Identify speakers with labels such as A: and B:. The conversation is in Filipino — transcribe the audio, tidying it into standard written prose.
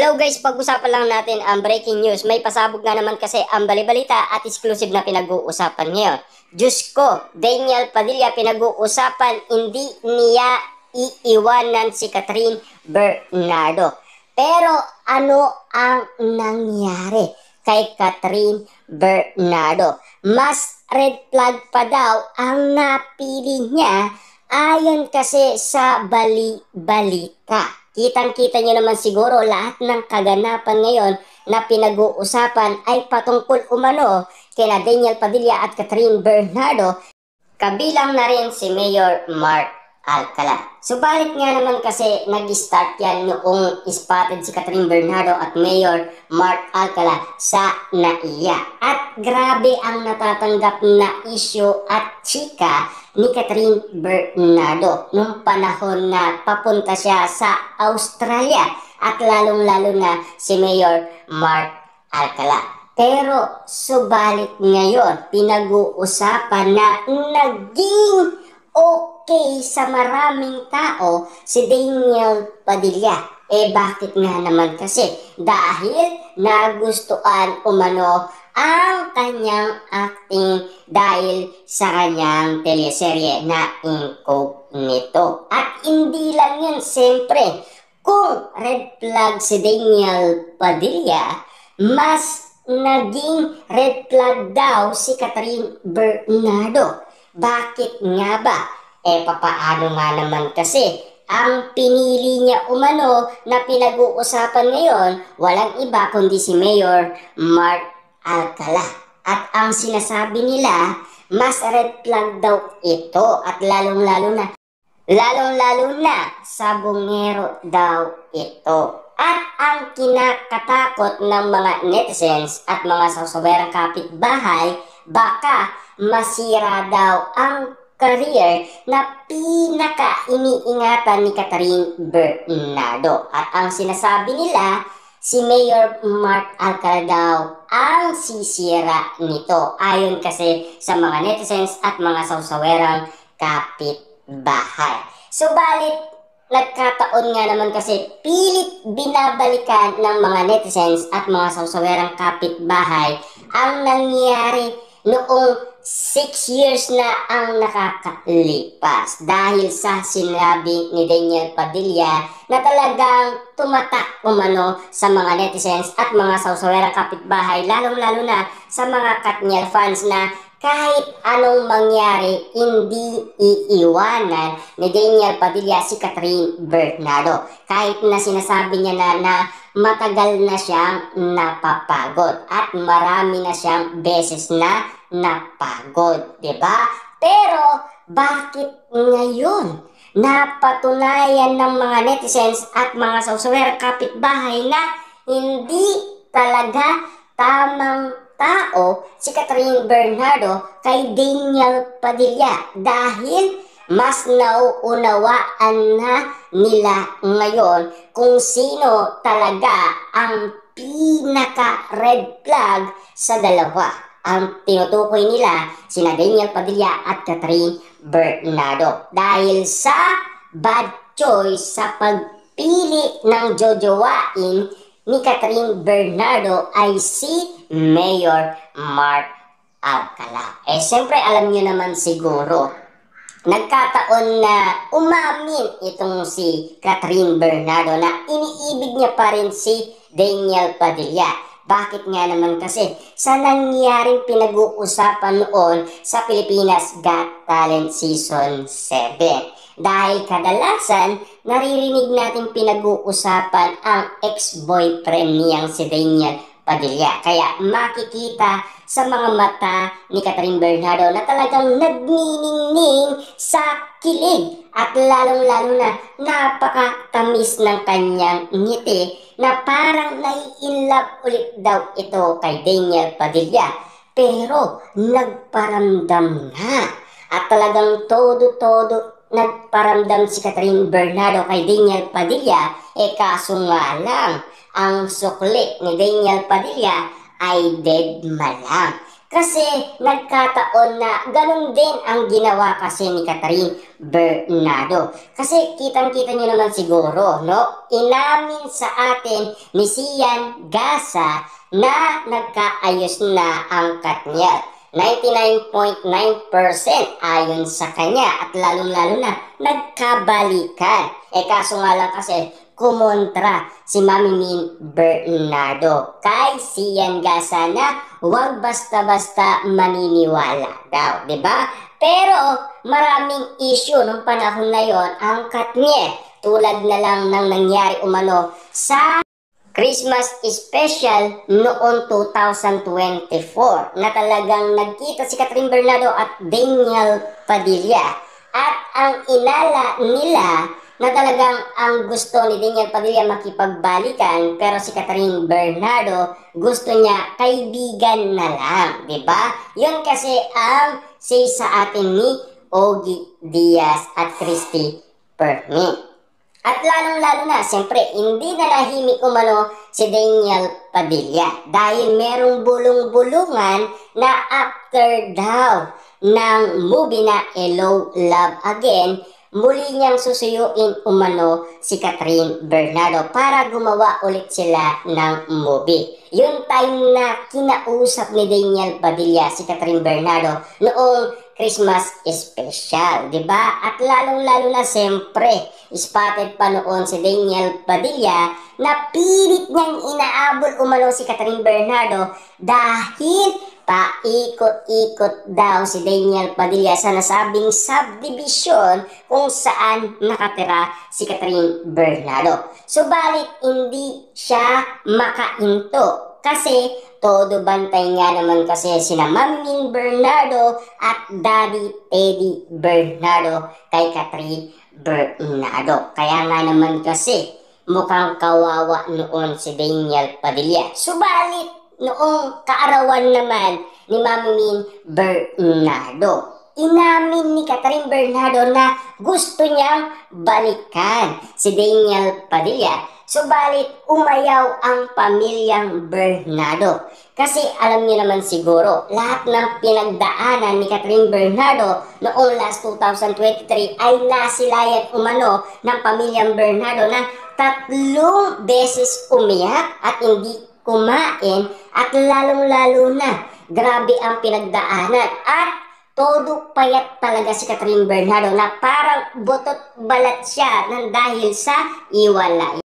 A: Hello guys, pag-usapan lang natin ang breaking news. May pasabog nga naman kasi ang balibalita at exclusive na pinag-uusapan ngayon. Diyos ko, Daniel Padilla pinag-uusapan, hindi niya iiwanan si Catherine Bernardo. Pero ano ang nangyari kay Catherine Bernardo? Mas red flag pa daw ang napili niya ayon kasi sa bali-balita. Kitang-kita nyo naman siguro lahat ng kaganapan ngayon na pinag-uusapan ay patungkol umano kina Daniel Padilla at Catherine Bernardo, kabilang na rin si Mayor Mark Alcala. Subalit nga naman kasi nag-start yan noong spotted si Catherine Bernardo at Mayor Mark Alcala sa NAIA. At grabe ang natatanggap na issue at chika ni Catherine Bernardo nung panahon na papunta siya sa Australia at lalong-lalo na si Mayor Mark Alcala. Pero subalit ngayon, pinag-uusapan na naging okay sa maraming tao si Daniel Padilla. Bakit nga naman kasi? Dahil nagustuhan umano ang kanyang acting dahil sa kanyang teleserye na Incognito. At hindi lang yun, siyempre, kung red flag si Daniel Padilla, mas naging red flag daw si Catherine Bernardo. Bakit nga ba? Papaano nga naman kasi? Ang pinili niya umano na pinag-uusapan ngayon, walang iba kundi si Mayor Mark Alcala. At ang sinasabi nila, mas red flag daw ito at lalong-lalo na sabongero daw ito. At ang kinakatakot ng mga netizens at mga sasawerang kapitbahay, baka masira daw ang career na pinaka-iniingatan ni Catherine Bernardo. At ang sinasabi nila, si Mayor Mark Alcala daw ang sisira nito. Ayon kasi sa mga netizens at mga sasawerang kapitbahay. Subalit, nagkataon nga naman kasi pilit binabalikan ng mga netizens at mga sasawerang kapitbahay ang nangyari noong 6 years na ang nakakalipas dahil sa sinabi ni Daniel Padilla na talagang tumatak umano sa mga netizens at mga sasawerang kapitbahay, lalong-lalo na sa mga Katniel fans na kahit anong mangyari, hindi iiwanan ni Daniel Padilla si Catherine Bernardo. Kahit na sinasabi niya na matagal na siyang napapagod at marami na siyang beses na napagod, diba? Pero bakit ngayon napatunayan ng mga netizens at mga sasawerang kapitbahay na hindi talaga tamang tao si Catherine Bernardo kay Daniel Padilla dahil mas nauunawaan na nila ngayon kung sino talaga ang pinaka-red flag sa dalawa. Ang tinutukoy nila sina Daniel Padilla at Catherine Bernardo dahil sa bad choice sa pagpili ng jojowain ni Catherine Bernardo ay si Mayor Mark Alcala. Siyempre alam nyo naman siguro, nagkataon na umamin itong si Catherine Bernardo na iniibig niya pa rin si Daniel Padilla. Bakit nga naman kasi? Sa nangyaring pinag-uusapan noon sa Pilipinas Got Talent Season 7. Dahil kadalasan, naririnig natin pinag-uusapan ang ex-boyfriend niyang si Daniel Padilla. Kaya makikita sa mga mata ni Catherine Bernardo na talagang nagniningning sa kilig at lalong-lalo na napakatamis ng kanyang ngiti na parang nai-inlove ulit daw ito kay Daniel Padilla. Pero nagparamdam na at talagang todo-todo nagparamdam si Catherine Bernardo kay Daniel Padilla. Kaso nga lang, ang sukli ni Daniel Padilla ay dead malang. Kasi nagkataon na ganun din ang ginawa kasi ni Catherine Bernardo. Kasi kitang-kita nyo naman siguro, no? Inamin sa atin ni Sian Gasa na nagkaayos na ang Katniel. 99.9% ayon sa kanya at lalong-lalo na nagkabalikan. Kaso nga lang kasi kumontra si Mami Min Bernardo kay Sian Gasa na huwag basta-basta maniniwala daw, 'di ba? Pero maraming issue nung panahon na yon ang Katniel, tulad na lang ng nangyari umano sa Christmas special noong 2024 na talagang nagkita si Catherine Bernardo at Daniel Padilla. At ang inala nila na talagang ang gusto ni Daniel Padilla makipagbalikan, pero si Catherine Bernardo gusto niya kaibigan na lang, di ba? Yun kasi ang say sa atin ni Ogie Diaz at Christy Permi. At lalong-lalo na, siyempre, hindi na nahimik umano si Daniel Padilla dahil merong bulong-bulungan na after daw ng movie na Hello, Love Again, muli niyang susuyuin umano si Catherine Bernardo para gumawa ulit sila ng movie. Yung time na kinausap ni Daniel Padilla si Catherine Bernardo noong Christmas special, di ba? At lalong-lalo na siyempre, spotted pa noon si Daniel Padilla na pilit niyang inaabol umano si Catherine Bernardo dahil paikot-ikot daw si Daniel Padilla sa nasabing subdivision kung saan nakatira si Catherine Bernardo. Subalit hindi siya makainto kasi todo bantay nga naman kasi sina Mami Min Bernardo at Daddy Teddy Bernardo kay Catherine Bernardo. Kaya nga naman kasi mukhang kawawa noon si Daniel Padilla. Subalit noong kaarawan naman ni Mami Min Bernardo, inamin ni Catherine Bernardo na gusto niyang balikan si Daniel Padilla. Subalit umayaw ang pamilyang Bernardo. Kasi alam niyo naman siguro, lahat ng pinagdaanan ni Catherine Bernardo noong last 2023 ay nasilayan umano ng pamilyang Bernardo na 3 beses umiyak at hindi kumain at lalong-lalo na grabe ang pinagdaanan at todo payat talaga si Catherine Bernardo na parang butot balat siya nang dahil sa iwalay.